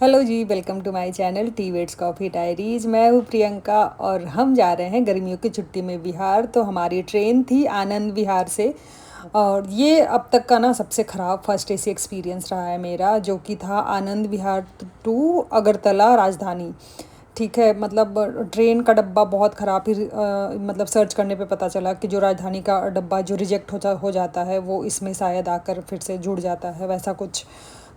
Hello जी, welcome to my channel tea waits coffee diaries. मैं हूँ प्रियंका और हम जा रहे हैं गर्मियों की छुट्टी में बिहार। तो हमारी ट्रेन थी आनंद विहार से और ये अब तक का ना सबसे ख़राब फर्स्ट एसी एक्सपीरियंस रहा है मेरा, जो कि था आनंद विहार टू अगरतला राजधानी। ठीक है, मतलब ट्रेन का डब्बा बहुत ख़राब। फिर मतलब सर्च करने पे पता चला कि जो राजधानी का डब्बा जो रिजेक्ट हो जाता है वो इसमें शायद आकर फिर से जुड़ जाता है, वैसा कुछ।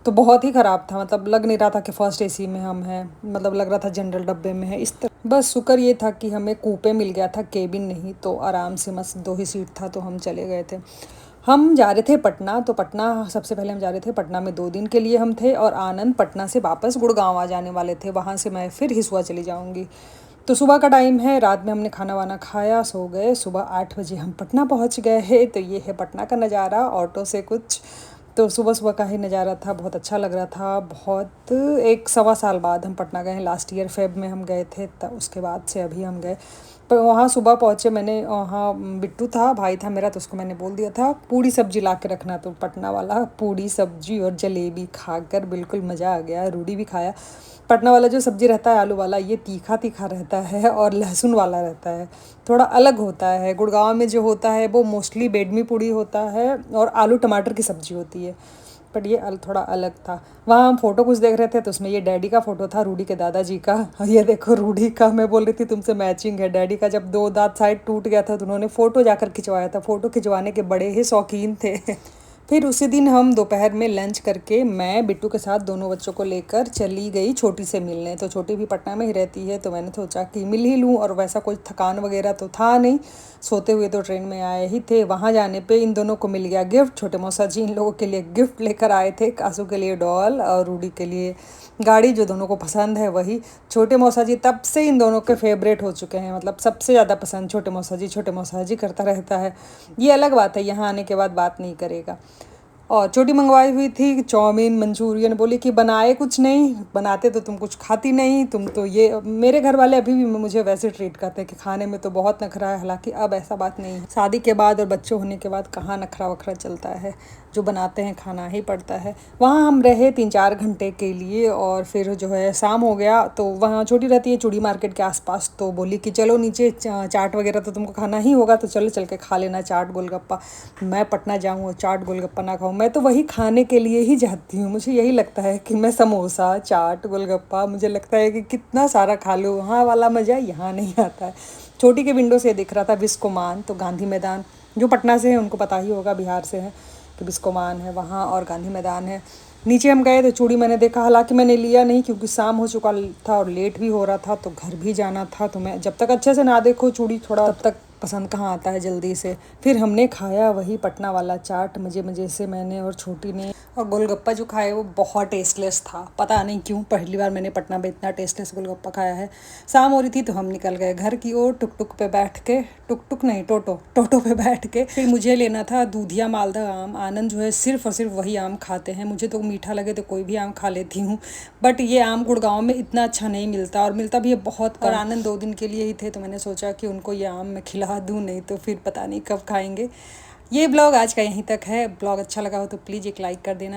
तो बहुत ही ख़राब था, मतलब लग नहीं रहा था कि फ़र्स्ट एसी में हम हैं, मतलब लग रहा था जनरल डब्बे में है इस तरह। बस शुक्र ये था कि हमें कूपे मिल गया था, केबिन नहीं, तो आराम से मस्त दो ही सीट था तो हम चले गए थे। हम जा रहे थे पटना, तो पटना सबसे पहले हम जा रहे थे पटना में 2 दिन के लिए हम थे, और आनंद पटना से वापस गुड़गांव आ जाने वाले थे। वहाँ से मैं फिर हिसुआ चली जाऊँगी। तो सुबह का टाइम है, रात में हमने खाना वाना खाया, सो गए। सुबह 8 बजे हम पटना पहुँच गए हैं। तो ये है पटना का नज़ारा ऑटो से कुछ। तो सुबह सुबह का ही नज़ारा था, बहुत अच्छा लग रहा था। बहुत एक सवा साल बाद हम पटना गए हैं, लास्ट ईयर फेब में हम गए थे, तब उसके बाद से अभी हम गए। पर वहाँ सुबह पहुँचे, मैंने वहाँ बिट्टू था, भाई था मेरा, तो उसको मैंने बोल दिया था पूड़ी सब्जी ला के रखना। तो पटना वाला पूड़ी सब्जी और जलेबी खाकर बिल्कुल मज़ा आ गया। रूडी भी खाया। पटना वाला जो सब्जी रहता है आलू वाला, ये तीखा तीखा रहता है और लहसुन वाला रहता है, थोड़ा अलग होता है। गुड़गांव में जो होता है वो मोस्टली बेडमी पूड़ी होता है और आलू टमाटर की सब्ज़ी होती है, बट ये थोड़ा अलग था। वहाँ हम फ़ोटो कुछ देख रहे थे, तो उसमें ये डैडी का फ़ोटो था, रूडी के दादाजी का। और ये देखो रूडी का, मैं बोल रही थी तुमसे मैचिंग है। डैडी का जब 2 दांत साइड टूट गया था तो उन्होंने फ़ोटो जाकर खिंचवाया था। फ़ोटो खिंचवाने के बड़े ही शौकीन थे। फिर उसी दिन हम दोपहर में लंच करके मैं बिट्टू के साथ दोनों बच्चों को लेकर चली गई छोटी से मिलने। तो छोटी भी पटना में ही रहती है, तो मैंने सोचा कि मिल ही लूँ, और वैसा कोई थकान वगैरह तो था नहीं, सोते हुए तो ट्रेन में आए ही थे। वहाँ जाने पे इन दोनों को मिल गया गिफ्ट। छोटे मौसा जी इन लोगों के लिए गिफ्ट लेकर आए थे, कासू के लिए डॉल और रूडी के लिए गाड़ी, जो दोनों को पसंद है वही। छोटे मौसा जी तब से इन दोनों के फेवरेट हो चुके हैं, मतलब सबसे ज़्यादा पसंद छोटे मौसा जी करता रहता है। ये अलग बात है, यहाँ आने के बाद बात नहीं करेगा। और चोटी मंगवाई हुई थी, चाउमीन मंचूरियन। बोली कि बनाए कुछ नहीं, बनाते तो तुम कुछ खाती नहीं, तुम तो ये। मेरे घर वाले अभी भी मुझे वैसे ट्रीट करते हैं कि खाने में तो बहुत नखरा है, हालांकि अब ऐसा बात नहीं है। शादी के बाद और बच्चे होने के बाद कहाँ नखरा वखरा चलता है, जो बनाते हैं खाना ही पड़ता है। वहाँ हम रहे 3-4 घंटे के लिए, और फिर जो है शाम हो गया। तो वहाँ छोटी रहती है चूड़ी मार्केट के आसपास, तो बोली कि चलो नीचे चाट वगैरह तो तुमको खाना ही होगा, तो चलो चल के खा लेना चाट गोलगप्पा। मैं पटना जाऊँ और चाट गोलगप्पा ना खाऊँ? मैं तो वही खाने के लिए ही जाती हूँ। मुझे यही लगता है कि मैं समोसा चाट गोलगप्पा, मुझे लगता है कि कितना सारा खा लूँ, वहाँ वाला मज़ा यहाँ नहीं आता है। छोटी के विंडो से दिख रहा था विस्कोमान, तो गांधी मैदान, जो पटना से है उनको पता ही होगा, बिहार से है, कि बिस्कोमान है वहाँ और गांधी मैदान है। नीचे हम गए तो चूड़ी मैंने देखा, हालांकि मैंने लिया नहीं क्योंकि शाम हो चुका था और लेट भी हो रहा था, तो घर भी जाना था। तो मैं जब तक अच्छे से ना देखो चूड़ी थोड़ा, तब तक पसंद कहाँ आता है जल्दी से। फिर हमने खाया वही पटना वाला चाट मज़े मज़े से, मैंने और छोटी ने। और गोलगप्पा जो खाए वो बहुत टेस्टलेस था, पता नहीं क्यों, पहली बार मैंने पटना में इतना टेस्टलेस गोलगप्पा खाया है। शाम हो रही थी तो हम निकल गए घर की ओर, टुक टुक पे बैठ के, टुक टुक नहीं टोटो टोटो पे बैठ के। फिर मुझे लेना था दूधिया मालदा आम। आनंद जो है सिर्फ और सिर्फ वही आम खाते हैं, मुझे तो मीठा लगे तो कोई भी आम खा लेती हूँ, बट ये आम गुड़गांव में इतना अच्छा नहीं मिलता, और मिलता भी है बहुत कम। और आनंद 2 दिन के लिए ही थे, तो मैंने सोचा कि उनको ये आम मैं खिला दूँ, नहीं तो फिर पता नहीं कब खाएंगे। ये ब्लॉग आज का यहीं तक है। ब्लॉग अच्छा लगा हो तो प्लीज़ एक लाइक कर देना।